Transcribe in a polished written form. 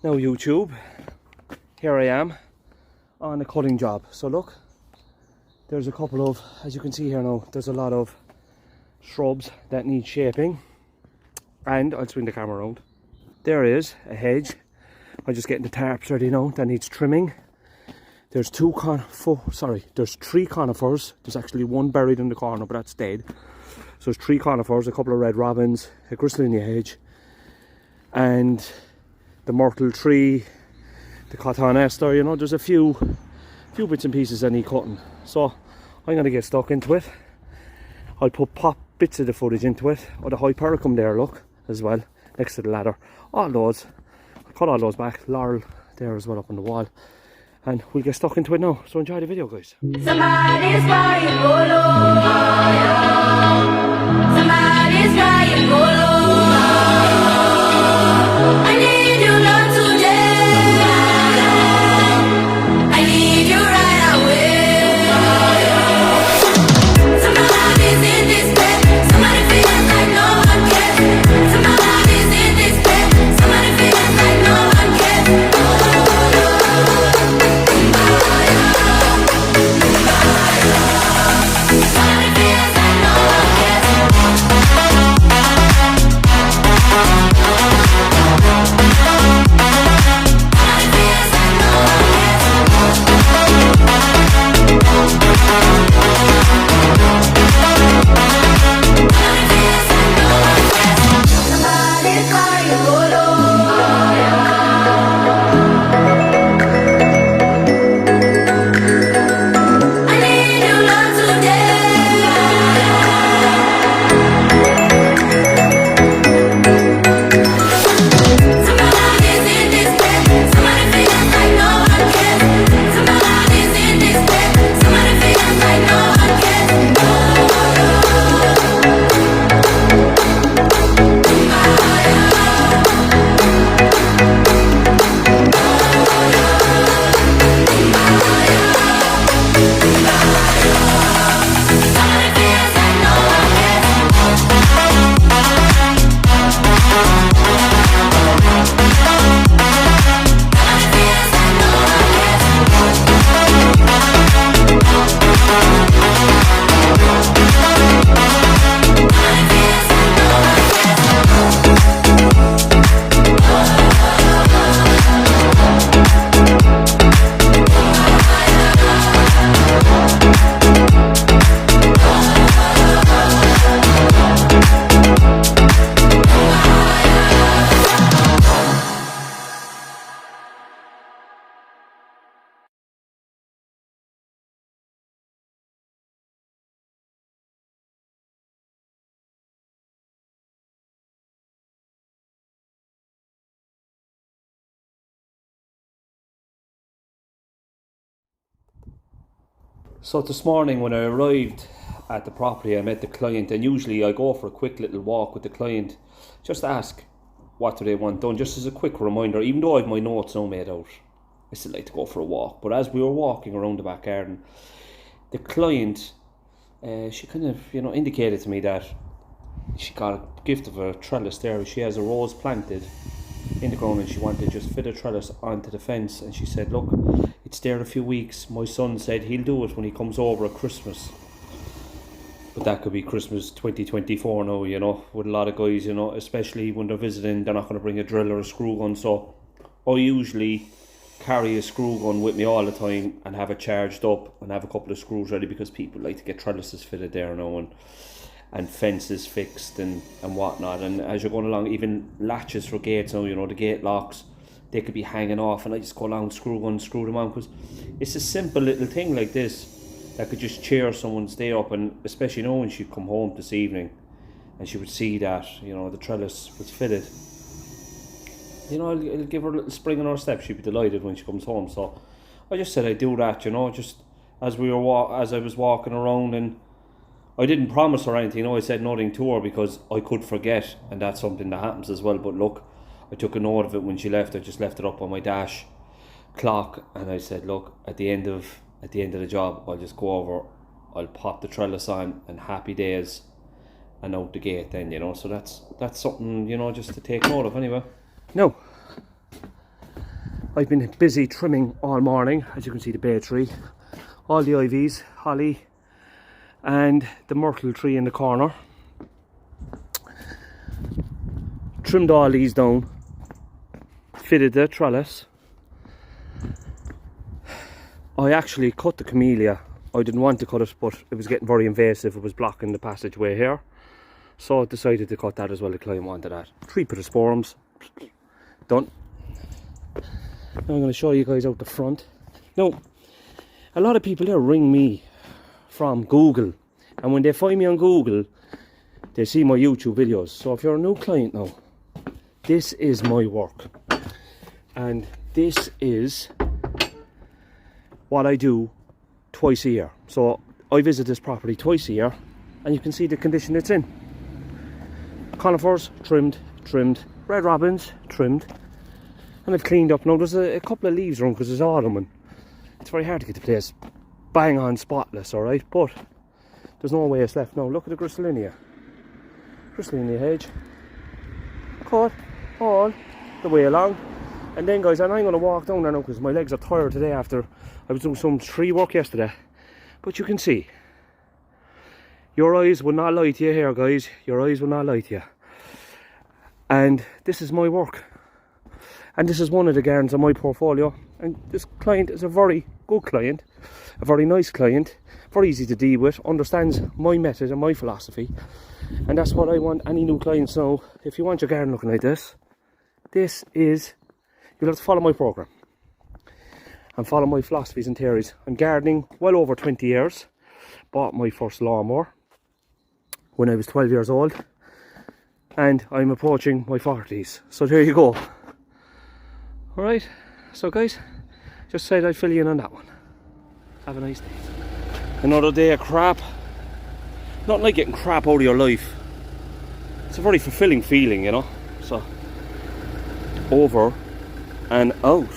Now YouTube, here I am on a cutting job. So look, there's a couple of, as you can see here now, there's a lot of shrubs that need shaping, and I'll swing the camera around. There is a hedge. I'm just getting the tarps ready now that needs trimming. There's there's 3 conifers. There's actually one buried in the corner, but that's dead. So there's 3 conifers, a couple of red robins, a gristlinia hedge, and the myrtle tree, the cotton ester. You know, there's a few bits and pieces that need cutting. So I'm gonna get stuck into it. I'll pop bits of the footage into it. Or the hypericum there, look, as well, next to the ladder. All those, I'll cut all those back. Laurel there as well up on the wall. And we'll get stuck into it now. So enjoy the video, guys. Somebody's crying, go low. Somebody's crying, go low. I need you not today. I need you right away. Somebody's in this bed. Somebody feels like no one cares. Somebody's in this bed. Somebody feels like no one cares. So this morning when I arrived at the property, I met the client, and usually I go for a quick little walk with the client, just ask what do they want done, just as a quick reminder. Even though I have my notes now made out, I still like to go for a walk. But as we were walking around the back garden, the client, she kind of, indicated to me that she got a gift of a trellis there. She has a rose planted in the ground and she wanted to just fit a trellis onto the fence, and she said, look, it's there a few weeks. My son said he'll do it when he comes over at Christmas. But that could be Christmas 2024 now, with a lot of guys, especially when they're visiting, they're not going to bring a drill or a screw gun. So I usually carry a screw gun with me all the time and have it charged up and have a couple of screws ready, because people like to get trellises fitted there now and fences fixed and whatnot. And as you're going along, even latches for gates now, the gate locks, they could be hanging off, and I just go along, screw them on, because it's a simple little thing like this that could just cheer someone's day up. And especially when she'd come home this evening and she would see that the trellis was fitted, it'll give her a little spring in her step. She'd be delighted when she comes home. So I just said I'd do that, just as I was walking around. And I didn't promise her anything, I said nothing to her because I could forget, and that's something that happens as well. But look, I took a note of it when she left. I just left it up on my dash clock, and I said, look, at the end of the job, I'll just go over, I'll pop the trellis on, and happy days, and out the gate then, So that's something, just to take note of anyway. Now, I've been busy trimming all morning. As you can see, the bay tree, all the ivies, holly, and the myrtle tree in the corner. Trimmed all these down, fitted the trellis. I actually cut the camellia. I didn't want to cut it, but it was getting very invasive. It was blocking the passageway here, so I decided to cut that as well. The client wanted that. 3 pittosporums, done. Now I'm going to show you guys out the front. Now, a lot of people here ring me from Google, and when they find me on Google, they see my YouTube videos. So if you're a new client now, this is my work, and this is what I do twice a year. So I visit this property twice a year, and you can see the condition it's in. Conifers trimmed, red robins trimmed, and I've cleaned up. Now there's a couple of leaves around because it's autumn and it's very hard to get the place bang on spotless, alright, but there's no way it's left. Now look at the Gristalinia hedge, cut all the way along. And then guys, and I'm going to walk down there now because my legs are tired today after I was doing some tree work yesterday. But you can see, your eyes will not lie to you here, guys. Your eyes will not lie to you. And this is my work. And this is one of the gardens on my portfolio. And this client is a very good client, a very nice client, very easy to deal with, understands my method and my philosophy. And that's what I want any new clients know. If you want your garden looking like this, you'll have to follow my program and follow my philosophies and theories. I'm gardening well over 20 years. Bought my first lawnmower when I was 12 years old, and I'm approaching my 40s. So there you go. Alright, so guys, just said I'd fill you in on that one. Have a nice day. Another day of crap. Not like getting crap out of your life. It's a very fulfilling feeling, you know. So, over and out.